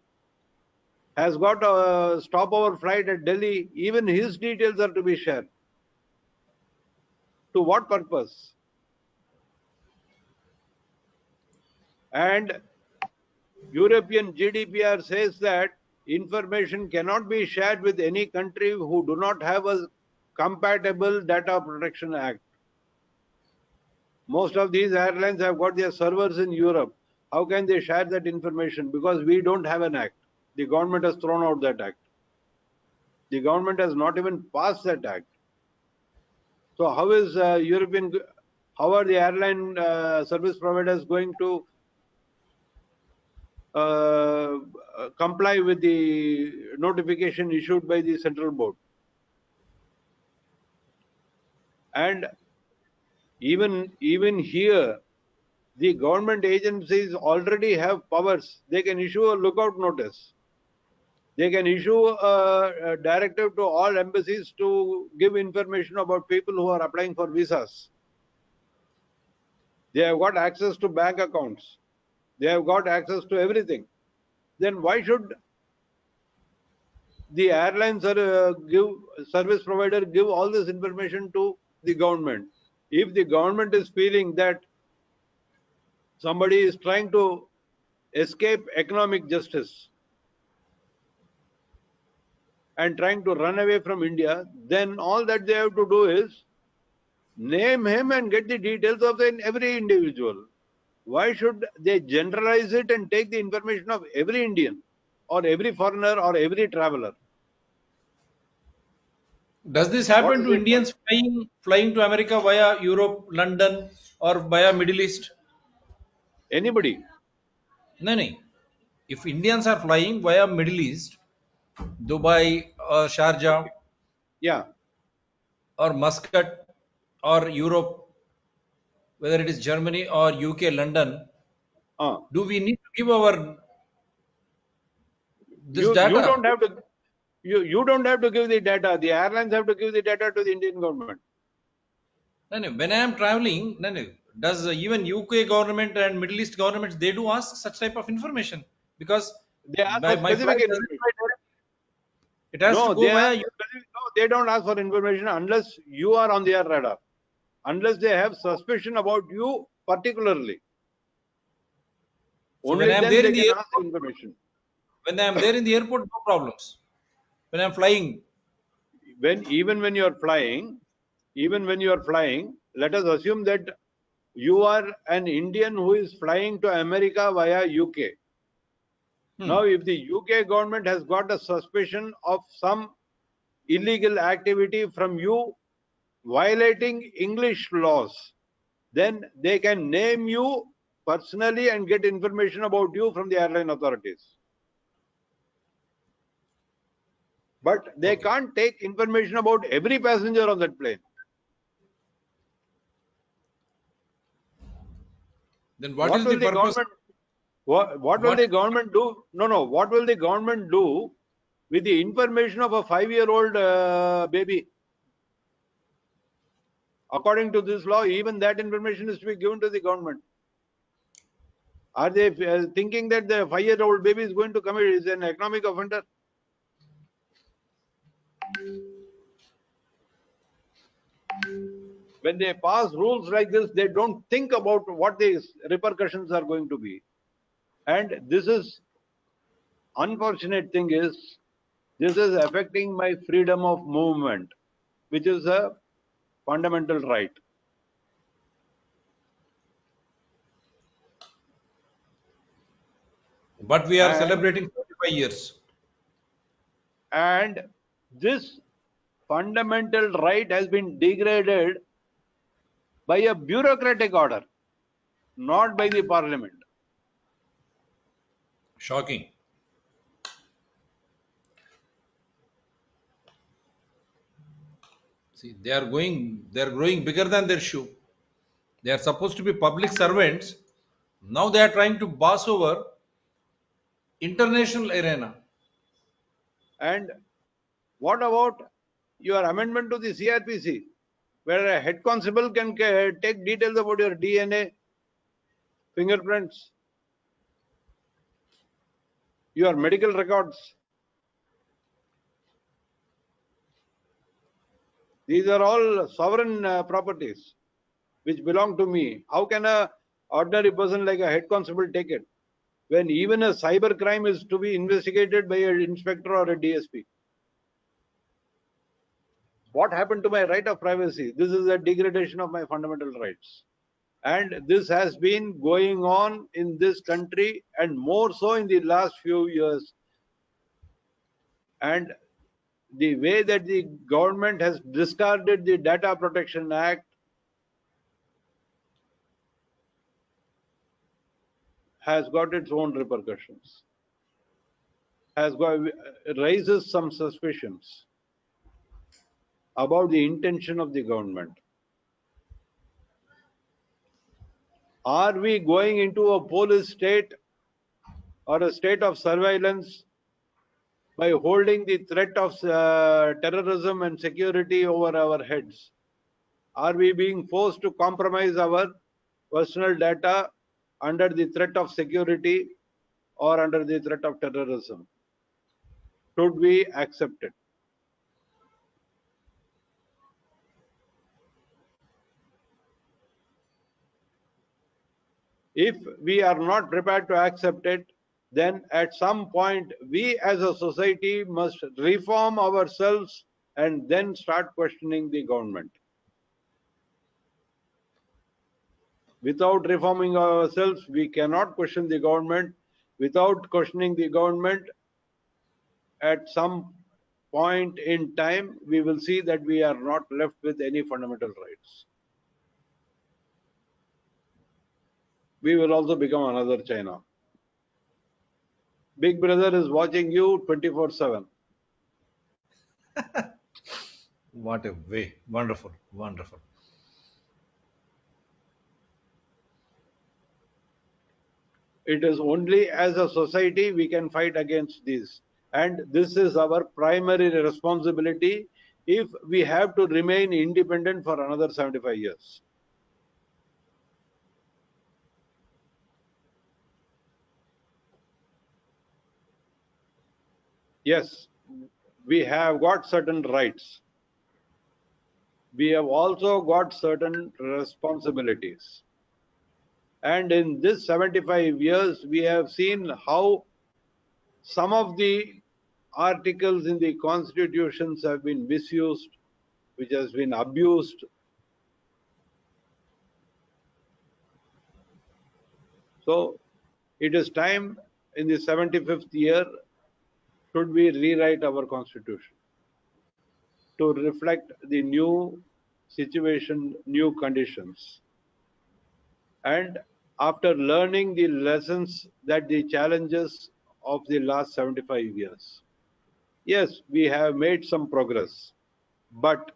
S3: has got a stopover flight at Delhi, even his details are to be shared. To what purpose? And European GDPR says that information cannot be shared with any country who do not have a compatible data protection act. Most of these airlines have got their servers in Europe. How can they share that information? Because we don't have an act. The government has thrown out that act. The government has not even passed that act. So how is how are the airline service providers going to comply with the notification issued by the central board? And even here, the government agencies already have powers. They can issue a lookout notice. They can issue a directive to all embassies to give information about people who are applying for visas. They have got access to bank accounts. They have got access to everything. Then why should the airlines service provider give all this information to the government? If the government is feeling that somebody is trying to escape economic justice and trying to run away from India, then all that they have to do is name him and get the details of every individual. Why should they generalize it and take the information of every Indian or every foreigner or every traveler?
S2: Does this
S3: What
S2: happen
S3: is
S2: to
S3: the point?
S2: Indians flying to America via Europe, London, or via Middle East?
S3: Anybody?
S2: No, no. If Indians are flying via Middle East, Dubai or Sharjah
S3: Okay. Yeah.
S2: or Muscat or Europe, whether it is Germany or UK, London,
S3: Uh,
S2: do we need to give our this
S3: you
S2: data?
S3: don't have to you don't have to give the data. The airlines have to give the data to the Indian government.
S2: No, no. When I am traveling, no, no. Does even UK government and Middle East governments they do ask such type of information because
S3: They ask for
S2: my
S3: specific
S2: flight doesn't
S3: information.
S2: fly direct. It has to
S3: No,
S2: go
S3: they ask
S2: via
S3: for specific, no, they don't ask for information unless you are on their radar. Unless they have suspicion about you particularly.
S2: So when
S3: Only
S2: I am
S3: then
S2: there
S3: they
S2: in the
S3: can ask the
S2: airport,
S3: information.
S2: when I am there in the airport, no problems. When I am flying,
S3: Even when you are flying, let us assume that you are an Indian who is flying to America via UK.
S2: hmm,
S3: Now, if the UK government has got a suspicion of some illegal activity from you violating English laws, then they can name you personally and get information about you from the airline authorities. But they
S2: okay.
S3: can't take information about every passenger on that plane.
S2: Then what
S3: What
S2: is the
S3: will the
S2: purpose?
S3: government what will
S2: What
S3: the government do? No. What will the government do with the information of a 5-year-old baby? According to this law, even that information is to be given to the government. Are they thinking that the 5-year-old baby is going to commit is an economic offender? When they pass rules like this, they don't think about what the repercussions are going to be. And this is unfortunate thing is this is affecting my freedom of movement, which is a fundamental right.
S2: but we are
S3: And
S2: celebrating 45 years.
S3: and this fundamental right has been degraded by a bureaucratic order, not by the parliament.
S2: Shocking. See, they are growing bigger than their shoe. They are supposed to be public servants. Now they are trying to boss over international arena.
S3: And what about your amendment to the CRPC, where a head constable can take details about your DNA, fingerprints, your medical records? These are all sovereign properties which belong to me. How can a ordinary person like a head constable take it when even a cyber crime is to be investigated by an inspector or a DSP? What happened to my right of privacy? This is a degradation of my fundamental rights. And this has been going on in this country, and more so in the last few years. And the way that the government has discarded the Data Protection Act has got its own repercussions, raises some suspicions about the intention of the government. Are we going into a police state or a state of surveillance by holding the threat of terrorism and security over our heads? Are we being forced to compromise our personal data under the threat of security or under the threat of terrorism? Should we accept it? If we are not prepared to accept it, then at some point we as a society must reform ourselves and then start questioning the government. Without reforming ourselves, we cannot question the government. Without questioning the government, at some point in time, we will see that we are not left with any fundamental rights. We will also become another China. Big Brother is watching you 24/7.
S2: What a way. Wonderful. Wonderful.
S3: It is only as a society we can fight against this. And this is our primary responsibility if we have to remain independent for another 75 years. Yes, we have got certain rights. We have also got certain responsibilities. And in this 75 years, we have seen how some of the articles in the constitutions have been misused, which has been abused. So it is time in the 75th year, should we rewrite our constitution to reflect the new situation, new conditions. And after learning the lessons that the challenges of the last 75 years, yes, we have made some progress, but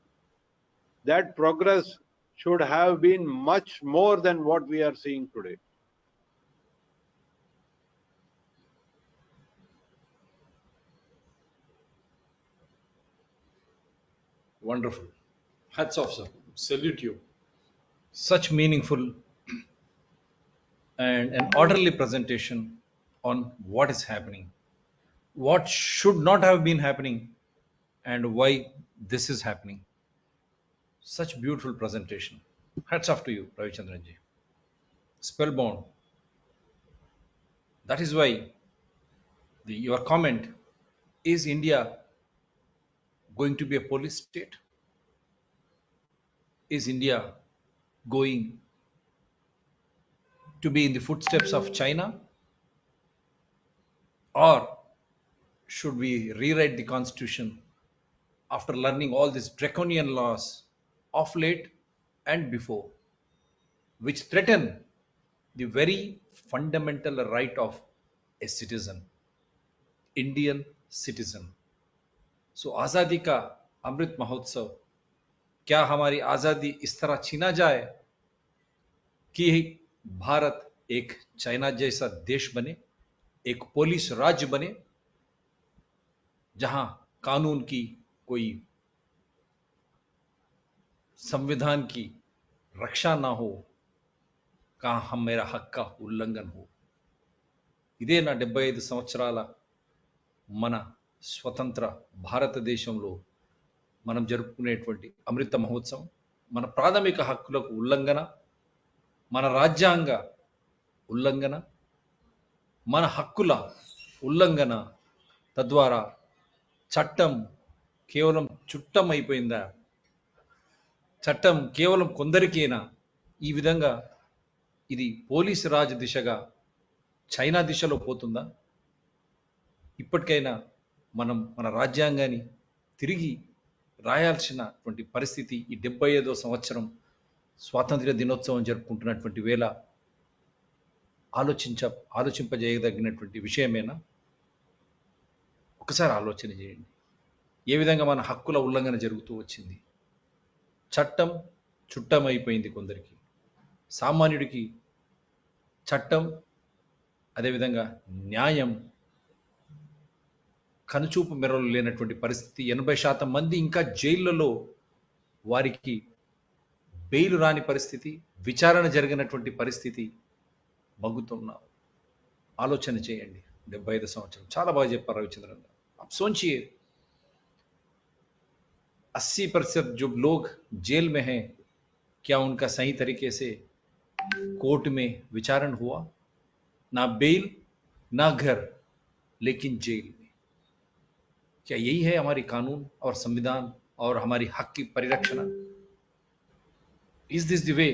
S3: that progress should have been much more than what we are seeing today.
S2: Wonderful. Hats off, sir. Salute you. Such meaningful and an orderly presentation on what is happening, what should not have been happening, and why this is happening. Such beautiful presentation. Hats off to you, Ravichandran-ji. Spellbound. That is why your comment, is India going to be a police state? Is India going to be in the footsteps of China? Or should we rewrite the constitution after learning all these draconian laws of late and before, which threaten the very fundamental right of a citizen, Indian citizen. So आजादी का अमृत महोत्सव, क्या हमारी आजादी इस तरह छीना जाए कि भारत एक चाइना जैसा देश बने, एक पुलिस राज्य बने, जहां कानून की कोई, संविधान की रक्षा ना हो, कहा हम मेरा हक का उल्लंघन हो. ఇదే నా 75 సంవత్సరాల మన స్వతంత్ర భారతదేశంలో మనం జరుపుకునేటువంటి అమృత మహోత్సవం, మన ప్రాథమిక హక్కులకు ఉల్లంఘన, మన రాజ్యాంగ ఉల్లంఘన, మన హక్కుల ఉల్లంఘన, తద్వారా చట్టం కేవలం చుట్టం అయిపోయిందా, చట్టం కేవలం కొందరికేనా, ఈ విధంగా ఇది పోలీసు రాజ్ దిశగా చైనా దిశలో పోతుందా? ఇప్పటికైనా మనం మన రాజ్యాంగాన్ని తిరిగి రాయాల్సినటువంటి పరిస్థితి ఈ 75వ సంవత్సరం స్వాతంత్ర్య దినోత్సవం జరుపుకుంటున్నటువంటి వేళ ఆలోచింపజేయదగినటువంటి విషయమేనా? ఒకసారి ఆలోచన చేయండి. ఏ విధంగా మన హక్కుల ఉల్లంఘన జరుగుతూ వచ్చింది. చట్టం చుట్టం అయిపోయింది కొందరికి, సామాన్యుడికి చట్టం, అదేవిధంగా న్యాయం కనుచూపు మెరలు లేనటువంటి పరిస్థితి. 80% మంది ఇంకా జైళ్లలో వారికి బెయిల్ రాని పరిస్థితి, విచారణ జరిగినటువంటి పరిస్థితి మగ్గుతున్నాం. ఆలోచన చేయండి. 75 సంవత్సరం చాలా బాగా చెప్పారు రవిచంద్రన్ గారు. आप सोचिए 80% जो लोग जेल में हैं, क्या उनका सही तरीके से कोर्ट में विचारण हुआ? ना बेल, ना घर, लेकिन जेल में. क्या यही है हमारी कानून और संविधान और हमारी हक की परिरक्षण? Is this the way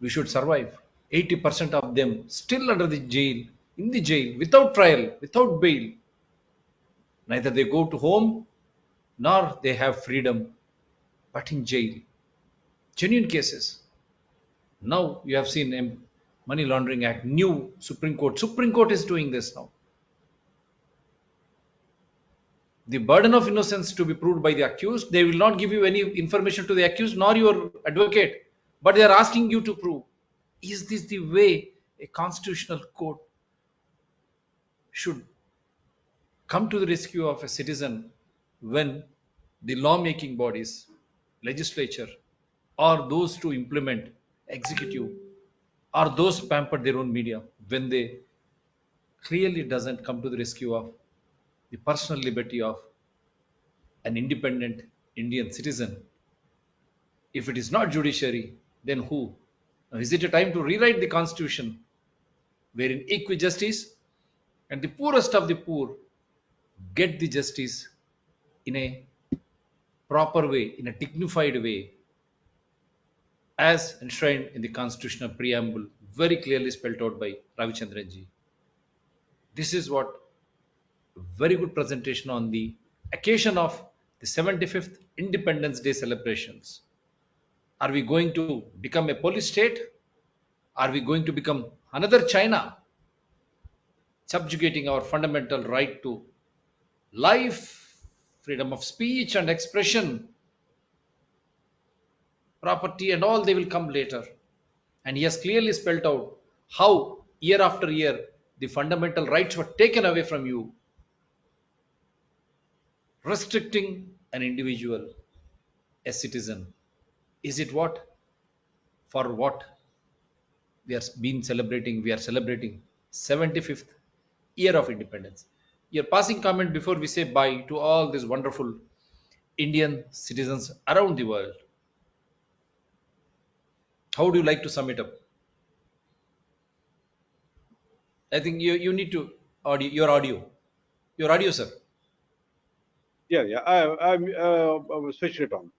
S2: we should survive? 80% of them still under the jail, in the jail, without trial, without bail. Neither they go to home nor they have freedom, but in jail. Genuine cases. Now you have seen Money Laundering Act, new Supreme Court. Supreme Court is doing this now. The burden of innocence to be proved by the accused. They will not give you any information to the accused nor your advocate, but they are asking you to prove. Is this the way a constitutional court should come to the rescue of a citizen when the lawmaking bodies, legislature, or those to implement, executive, or those pamper their own media, when they clearly doesn't come to the rescue of the personal liberty of an independent Indian citizen? If it is not judiciary, then who? Now, is it a time to rewrite the constitution wherein equijustice and the poorest of the poor get the justice in a proper way, in a dignified way, as enshrined in the constitutional preamble, very clearly spelled out by Ravichandran-ji? This is what very good presentation on the occasion of the 75th Independence Day celebrations. Are we going to become a police state? Are we going to become another China, subjugating our fundamental right to life, freedom of speech and expression, property, and all they will come later? And he has clearly spelled out how year after year the fundamental rights were taken away from you, restricting an individual, a citizen. Is it what? For what we are been celebrating? We are celebrating 75th year of independence. Your passing comment before we say bye to all these wonderful Indian citizens around the world. How would you like to sum it up? I think you need to your audio, sir.
S3: Yeah. I switched it on.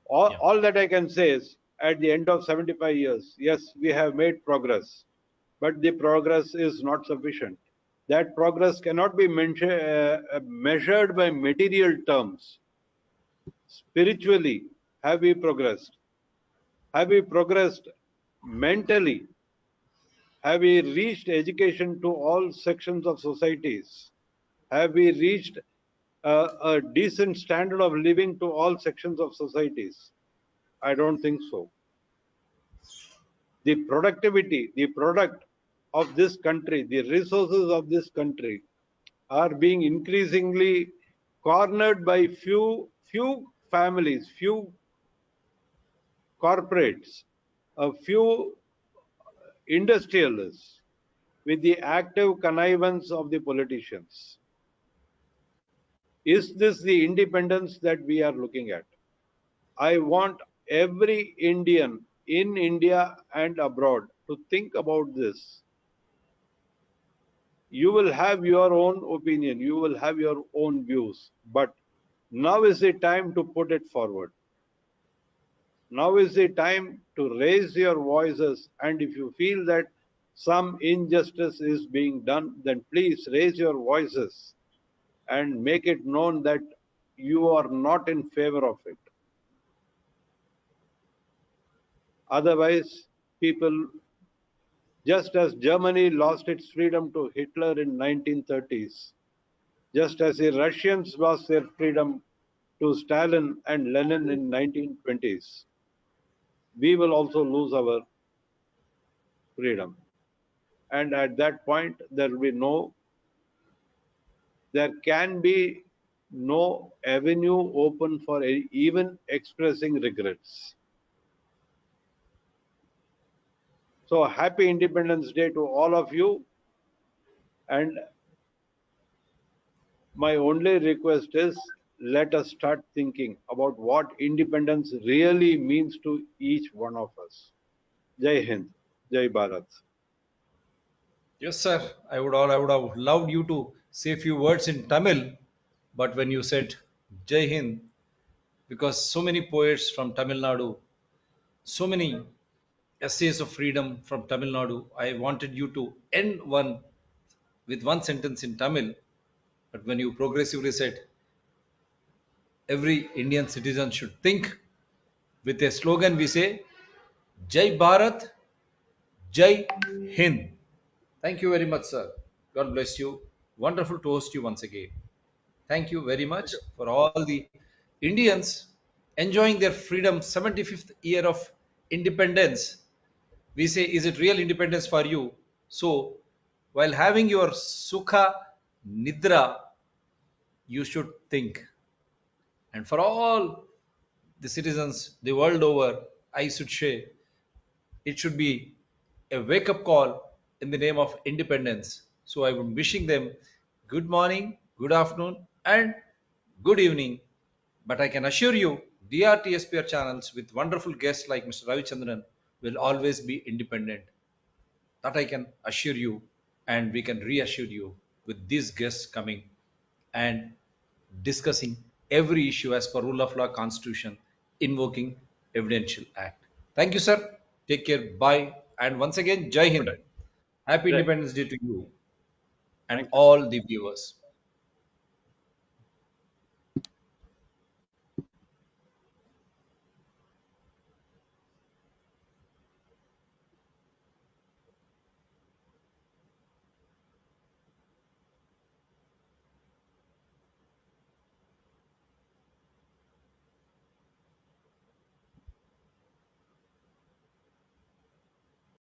S3: All that I can say is, at the end of 75 years, yes, we have made progress, but the progress is not sufficient. That progress cannot be measured by material terms. Spiritually, have we progressed? Have we progressed mentally? Have we reached education to all sections of societies? Have we reached a decent standard of living to all sections of societies? I don't think so. The productivity, the product of this country, the resources of this country are being increasingly cornered by few families, few corporates, a few industrialists with the active connivance of the politicians. Is this the independence that we are looking at? I want every Indian in India and abroad to think about this. You will have your own opinion, you will have your own views, but now is the time to put it forward. Now is the time to raise your voices, and if you feel that some injustice is being done, then please raise your voices and make it known that you are not in favor of it. Otherwise, people, just as Germany lost its freedom to Hitler in 1930s, just as the Russians lost their freedom to Stalin and Lenin in 1920s, we will also lose our freedom. And at that point, there can be no avenue open for even expressing regrets. So happy Independence Day to all of you. And my only request is, let us start thinking about what independence really means to each one of us. Jai Hind, Jai Bharat.
S2: Yes, sir. I would have loved you to say a few words in Tamil, but when you said Jai Hind, because so many poets from Tamil Nadu, so many essays of freedom from Tamil Nadu, I wanted you to end one with one sentence in Tamil, but when you progressively said every Indian citizen should think with a slogan, we say Jai Bharat, Jai Hind. Thank you very much, sir. God bless you. Wonderful to host you once again. Thank you very much for all the Indians enjoying their freedom, 75th year of independence. We say, is it real independence for you? So, while having your Sukha Nidra, you should think. And for all the citizens the world over, I should say, it should be a wake up call in the name of independence. So I am wishing them good morning, good afternoon, and good evening. But I can assure you, DRTSPR channels with wonderful guests like Mr. Ravichandran will always be independent. That I can assure you, and we can reassure you with these guests coming and discussing every issue as per rule of law, constitution, invoking evidential act. Thank you, sir. Take care. Bye. And once again, Jai
S3: Good
S2: Hind.
S3: day.
S2: Happy
S3: Jai Hind.
S2: Independence Day to you and
S3: Thank you.
S2: all the viewers.